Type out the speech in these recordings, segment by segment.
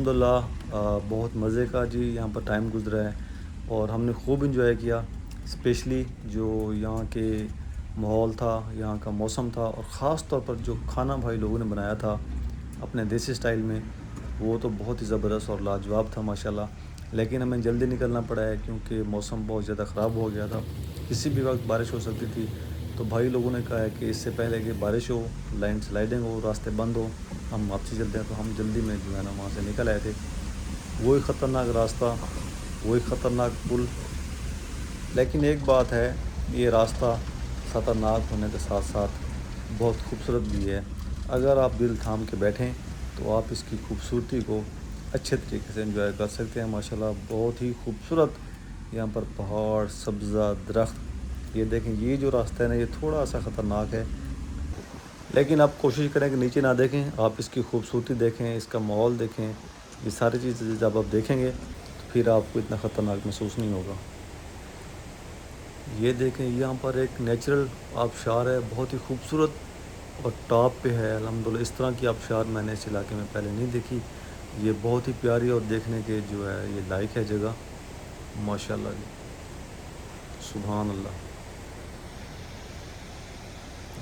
अल्हम्दुलिल्लाह बहुत मज़े का जी यहाँ पर टाइम गुज़रा है और हमने खूब इंजॉय किया। स्पेशली जो यहाँ के माहौल था, यहाँ का मौसम था और ख़ास तौर पर जो खाना भाई लोगों ने बनाया था अपने देसी स्टाइल में, वो तो बहुत ही ज़बरदस्त और लाजवाब था माशाल्लाह। लेकिन हमें जल्दी निकलना पड़ा है क्योंकि मौसम बहुत ज़्यादा ख़राब हो गया था, किसी भी वक्त बारिश हो सकती थी। तो भाई लोगों ने कहा है कि इससे पहले कि बारिश हो, लैंडस्लाइडिंग हो, रास्ते बंद हो, हम वापसी चलते हैं। तो हम जल्दी में जो है ना वहाँ से निकल आए थे। वही ख़तरनाक रास्ता, वही ख़तरनाक पुल। लेकिन एक बात है, ये रास्ता ख़तरनाक होने के साथ साथ बहुत खूबसूरत भी है। अगर आप दिल थाम के बैठें तो आप इसकी खूबसूरती को अच्छे तरीके से एंजॉय कर सकते हैं। माशाल्लाह बहुत ही खूबसूरत यहाँ पर पहाड़, सब्ज़ा, दरख्त। ये देखें, ये जो रास्ता है ना, ये थोड़ा सा ख़तरनाक है, लेकिन आप कोशिश करें कि नीचे ना देखें, आप इसकी खूबसूरती देखें, इसका माहौल देखें। ये सारी चीज़ें जब आप देखेंगे तो फिर आपको इतना ख़तरनाक महसूस नहीं होगा। ये देखें, यहाँ पर एक नेचुरल आबशार है, बहुत ही खूबसूरत और टॉप पे है अल्हम्दुलिल्लाह। इस तरह की आबशार मैंने इस इलाके में पहले नहीं देखी। ये बहुत ही प्यारी और देखने के जो है ये लायक है जगह। माशाल्लाह जी, सुभान अल्लाह।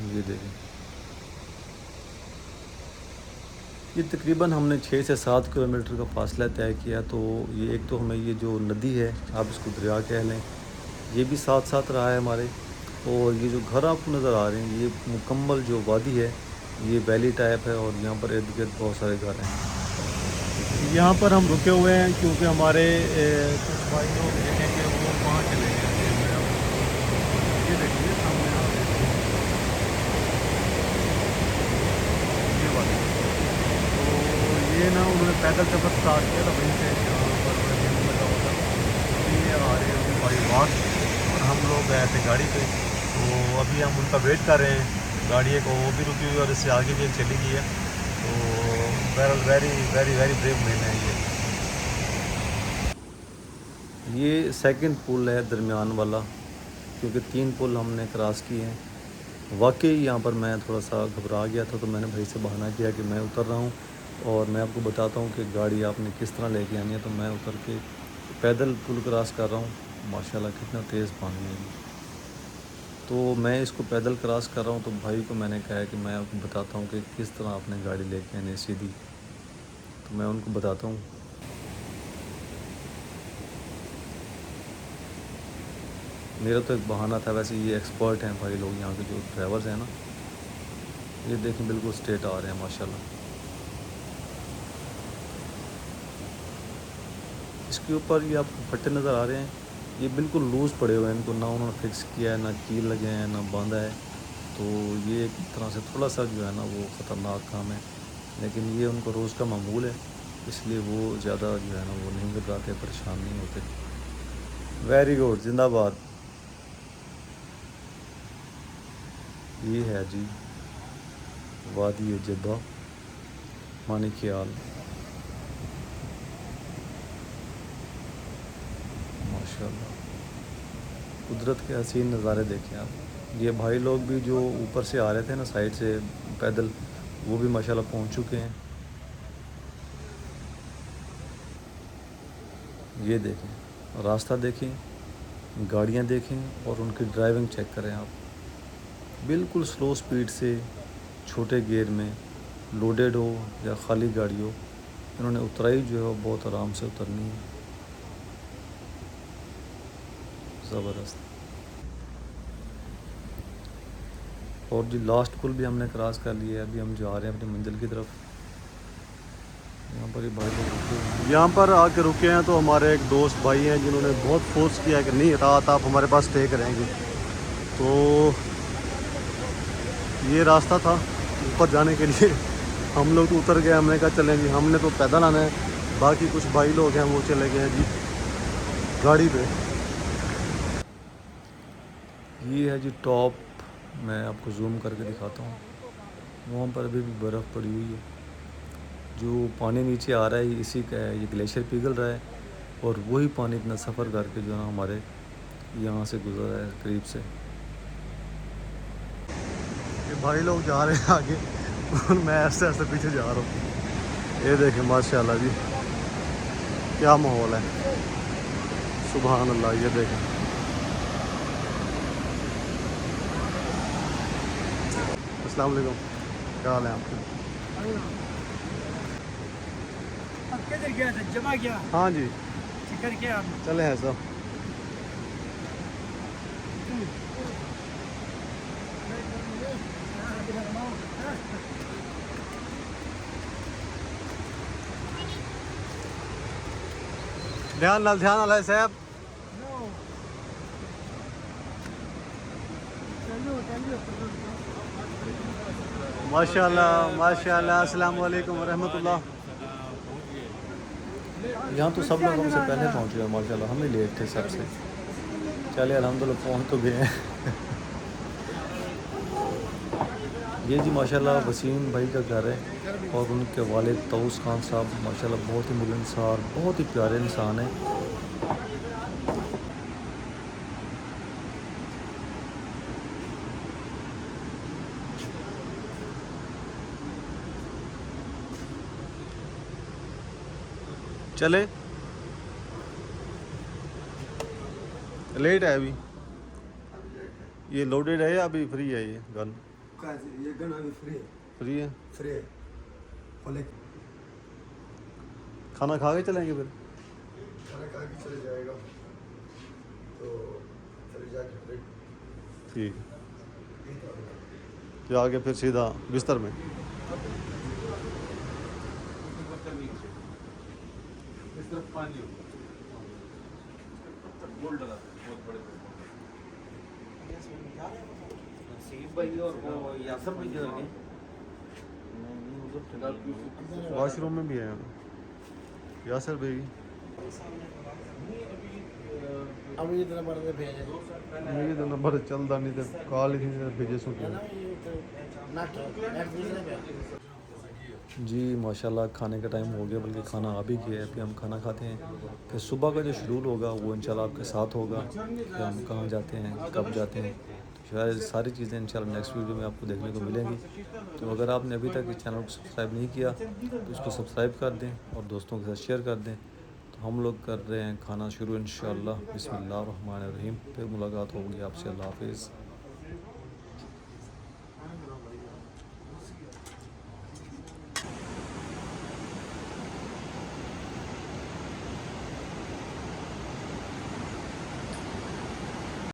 ये देखें, ये तकरीबन हमने 6 से 7 किलोमीटर का फ़ासला तय किया। तो ये एक तो हमें ये जो नदी है, आप इसको दरिया कह लें, ये भी साथ साथ रहा है हमारे। और ये जो घर आपको नज़र आ रहे हैं, ये मुकम्मल जो वादी है, ये वैली टाइप है और यहाँ पर इर्द गिर्द बहुत सारे घर हैं। यहाँ पर हम रुके हुए हैं क्योंकि हमारे कुछ भाई लोग देखें कि वो वहाँ चले गए थे। ये देखिए सामने आ रहे हैं, ये वाले। तो ये ना उन्होंने पैदल सफ़र स्टार्ट किया था वहीं से, जहाँ पर गेहूँ लगा हुआ था। अभी ये आ रहे हैं उनके भाई वहाँ, और हम लोग गए थे गाड़ी पे। तो अभी हम उनका वेट कर रहे हैं। गाड़ी एक वो भी रुकी हुई है और इससे आगे भी एक चली गई है। तो बहरहाल very very very brave man है ये सेकंड पुल है दरमियान वाला, क्योंकि 3 पुल हमने क्रॉस किए हैं। वाकई यहाँ पर मैं थोड़ा सा घबरा गया था, तो मैंने भाई से बहाना किया कि मैं उतर रहा हूँ और मैं आपको बताता हूँ कि गाड़ी आपने किस तरह लेके आनी है। तो मैं उतर के पैदल पुल क्रॉस कर रहा हूँ। माशाल्लाह कितना तेज़ पानी है ये। तो मैं इसको पैदल क्रॉस कर रहा हूँ, तो भाई को मैंने कहा है कि मैं आपको बताता हूँ कि किस तरह आपने गाड़ी लेके आनी है सीधी। तो मैं उनको बताता हूँ। मेरा तो एक बहाना था, वैसे ये एक्सपर्ट हैं भाई लोग, यहाँ के जो ड्राइवर्स हैं ना। ये देखें, बिल्कुल स्ट्रेट आ रहे हैं माशाल्लाह। इसके ऊपर ये आपको फट्टे नज़र आ रहे हैं, ये बिल्कुल लूज़ पड़े हुए हैं, इनको ना उन्होंने फिक्स किया है, ना कील लगे हैं, ना बांधा है। तो ये एक तरह से थोड़ा सा जो है ना वो ख़तरनाक काम है, लेकिन ये उनको रोज़ का मामूल है, इसलिए वो ज़्यादा जो है ना वो नहीं घबराते, परेशान नहीं होते। वेरी गुड, जिंदाबाद। ये है जी वादी जद्दा, मानिकयाल। माशाल्लाह, कुदरत के हसीन नज़ारे देखें आप। ये भाई लोग भी जो ऊपर से आ रहे थे ना साइड से पैदल, वो भी माशाल्लाह पहुंच चुके हैं। ये देखें, रास्ता देखें, गाड़ियां देखें और उनकी ड्राइविंग चेक करें आप। बिल्कुल स्लो स्पीड से, छोटे गियर में, लोडेड हो या खाली गाड़ी हो, इन्होंने उतराई जो है वो बहुत आराम से उतरनी है। ज़बरदस्त। और जी लास्ट पुल भी हमने क्रॉस कर लिया है, अभी हम जा रहे हैं अपनी मंजिल की तरफ। यहाँ पर ये भाई लोग रुके हुए हैं, यहाँ पर आके रुके हैं। तो हमारे एक दोस्त भाई हैं जिन्होंने बहुत फोर्स किया कि नहीं, रात आप हमारे पास स्टे करेंगे। तो ये रास्ता था ऊपर जाने के लिए। हम लोग तो उतर गए, हमने कहा चलें जी, हमने तो पैदल आना है। बाकी कुछ भाई लोग हैं वो चले गए हैं जी गाड़ी पे। ये है जी टॉप, मैं आपको जूम करके दिखाता हूँ। वहाँ पर अभी भी बर्फ़ पड़ी हुई है। जो पानी नीचे आ रहा है इसी का है, ये ग्लेशियर पिघल रहा है और वही पानी इतना सफ़र करके जो है ना हमारे यहाँ से गुजर रहा है करीब से। ये भाई लोग जा रहे हैं आगे और मैं ऐसे ऐसे पीछे जा रहा हूँ। ये देखें माशाल्लाह जी। क्या माहौल है, सुभान अल्लाह। ये देखें, अस्सलाम वालेकुम, क्या हाल है आपके? अब किधर गया था? जमा गया हाँ जी, कर के आप चले हैं सब। ध्यान नाल है साहब। माशाल्लाह माशाल्लाह, अस्सलाम वालेकुम रहमतुल्लाह। यहाँ तो सब लोग हमसे पहले पहुँच गए माशाल्लाह, हम ही लेट थे सबसे। चलिए अल्हम्दुलिल्लाह पहुँच तो गए हैं। ये जी माशाल्लाह वसीम भाई का घर है और उनके वालिद तऊस खान साहब माशाल्लाह बहुत ही मिलनसार, बहुत ही प्यारे इंसान हैं। चले, लेट है अभी। ये लोडेड है या अभी फ्री है? ये गन ये गन अभी फ्री है। फ्री है। फ्री है। खोले खाना खा के चलेंगे फिर? खाना खा के चले जाएगा तो चले जाके फिर ठीक है, आगे फिर सीधा बिस्तर में। वॉशरूम में भी है यासर भाई। अब ये तरह बड़े भेजे मेरी तो नंबर चलता नहीं तो कॉल ही नहीं भेजे सो क्या। जी माशाल्लाह खाने का टाइम हो गया, बल्कि खाना आ भी गया है। फिर हम खाना खाते हैं, फिर सुबह का जो शेड्यूल होगा वो इंशाल्लाह आपके साथ होगा कि हम कहाँ जाते हैं, कब जाते हैं। तो शायद सारी चीज़ें इंशाल्लाह नेक्स्ट वीडियो में आपको देखने को मिलेंगी। तो अगर आपने अभी तक इस चैनल को सब्सक्राइब नहीं किया तो इसको सब्सक्राइब कर दें और दोस्तों के साथ शेयर कर दें। तो हम लोग कर रहे हैं खाना शुरू इंशाल्लाह। बिस्मिल्लाहिर्रहमानिर्रहीम। फिर मुलाकात होगी आपसे। अल्लाह हाफिज़।